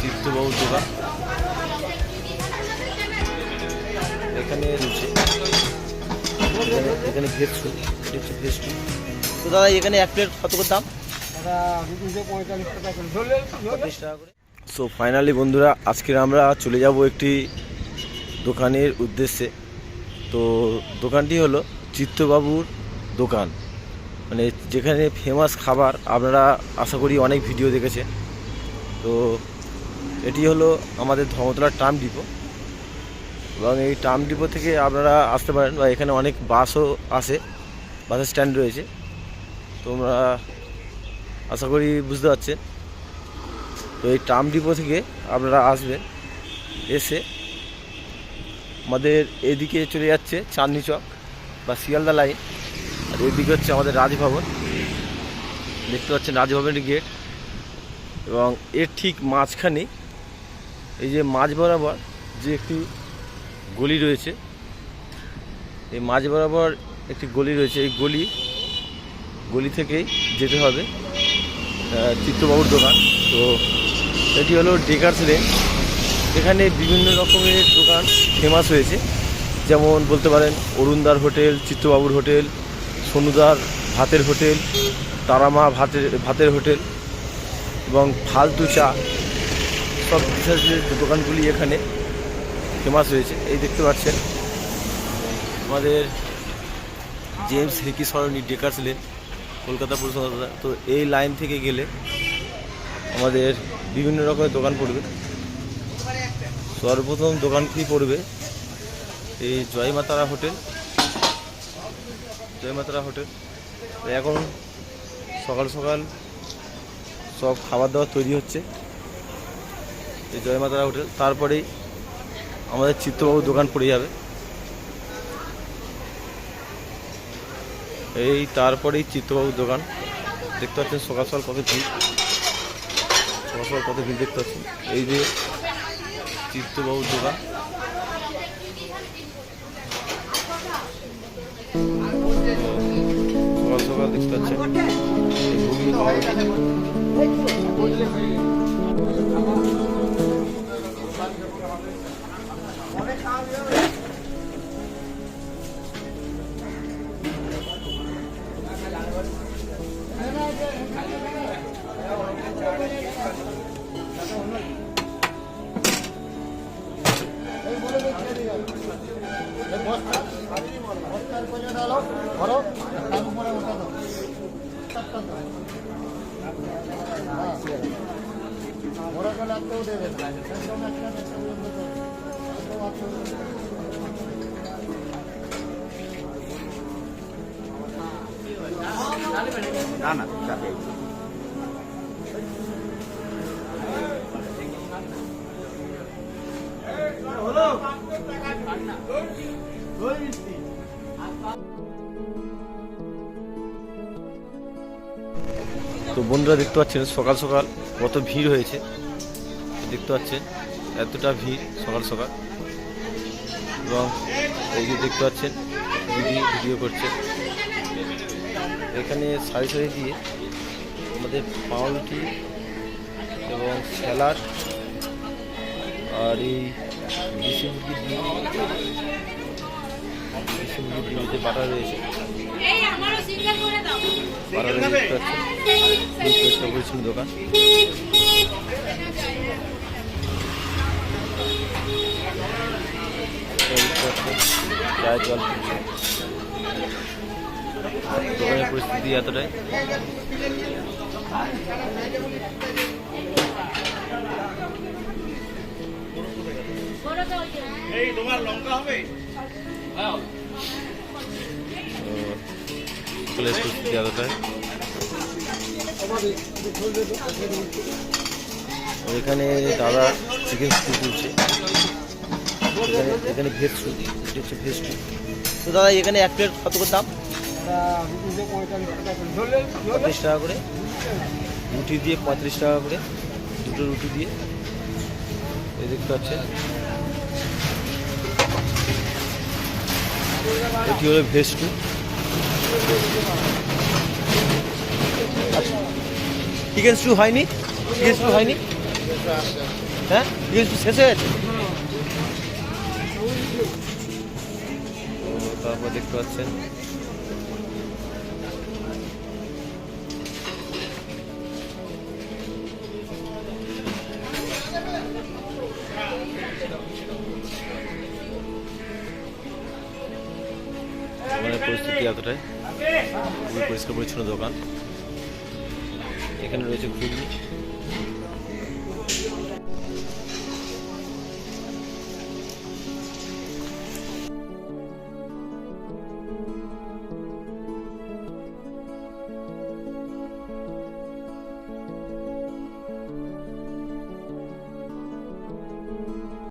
চিত্তবাবুর দোকান এখানে রয়েছে। এখানে ভেজ স্যুপ, ভেজ স্যুপ। তো দাদা এখানে এক প্লেট কত করে দাম? 45 টাকা করে। সো ফাইনালি বন্ধুরা, আজকে আমরা চলে যাব একটি দোকানের উদ্দেশ্যে। তো দোকানটি হলো চিত্তবাবুর দোকান, মানে যেখানে ফেমাস খাবার আপনারা আশা করি অনেক ভিডিও দেখেছেন। তো এটি হলো আমাদের ধর্মতলার ট্রাম ডিপো, এবং এই ট্রাম ডিপো থেকে আপনারা আসতে পারেন, বা এখানে অনেক বাসও আসে, বাসের স্ট্যান্ড রয়েছে। তোমরা আশা করি বুঝতে পারছেন। তো এই ট্রাম ডিপো থেকে আপনারা আসবেন, এসে আমাদের এদিকে চলে যাচ্ছে চাঁদনি চক বা শিয়ালদা লাইন, আর এদিকে হচ্ছে আমাদের রাজভবন। দেখতে পাচ্ছেন রাজভবনের গেট, এবং এর ঠিক মাঝখানে এই যে মাঝ বরাবর যে একটি গলি রয়েছে, এই মাঝ বরাবর একটি গলি রয়েছে। এই গলি থেকেই যেতে হবে চিত্তবাবুর দোকান। তো এটি হলো ডেকার্স লেন। এখানে বিভিন্ন রকমের দোকান ফেমাস হয়েছে, যেমন বলতে পারেন অরুণদার হোটেল, চিত্তবাবুর হোটেল, সোনুদার ভাতের হোটেল, তারামা ভাতের হোটেল, এবং ফালতু চা, সব বিশেষ দোকানগুলি এখানে ফেমাস হয়েছে। এই দেখতে পাচ্ছেন আমাদের জেমস হেকি সরণি ডেকার্স লেন, কলকাতা পুরসভা। তো এই লাইন থেকে গেলে আমাদের বিভিন্ন রকমের দোকান পড়বে। সর্বপ্রথম দোকানটি পড়বে এই জয়মাতারা হোটেল। এখন সকাল সকাল সব খাবার দাবার তৈরি হচ্ছে এই জয়মাতারা হোটেল। তারপরেই আমাদের চিত্তবাবুর দোকান পড়ে যাবে। এই তারপরেই চিত্তবাবুর দোকান। দেখতে পাচ্ছেন সকাল সকাল কত ভিড়, দেখতে পাচ্ছেন। এই যে চিত্তবাবুর দোকান, সকাল সকাল দেখতে পাচ্ছেন। তো বন্ধুরা দেখতে পাচ্ছেন সকাল সকাল কত ভিড় হয়েছে, দেখতে পাচ্ছেন এতটা ভিড় সকাল সকাল। এবং এই যে দেখতে পাচ্ছেন ভিডিও করছে। এখানে সারি সারি দিয়ে আমাদের পাউরুটি এবং স্যালাড আর এই দেশি মুরগির ডিম যে বাটার রয়েছে, দেখতে পাচ্ছেন পরিষ্কার পরিচ্ছন্ন দোকান। চায়ের জল পড়ছে। দোকানের পরিস্থিতি এতটাই। পরিস্থিতি এতটাই। এখানে দাদা চিকেন স্যুপ তুলছে। এখানে ভেজ স্যুপ, এটা হচ্ছে ভেজ স্যুপ। তো দাদা এখানে এক প্লেট কত করে দাম? 45 টাকা করে। রুটি দিয়ে 35 টাকা করে, দুটো রুটি দিয়ে। এই দেখতে পাচ্ছেন এটি হলো ভেজ স্যুপ। চিকেন স্যুপ হয়নি? চিকেন স্যুপ হয়নি? হ্যাঁ শেষ হয়ে গেছে। তারপর দেখতে পাচ্ছেন পরিস্থিতি এতটাই, খুবই পরিষ্কার পরিচ্ছন্ন দোকান। এখানে রয়েছে ঘুগনি।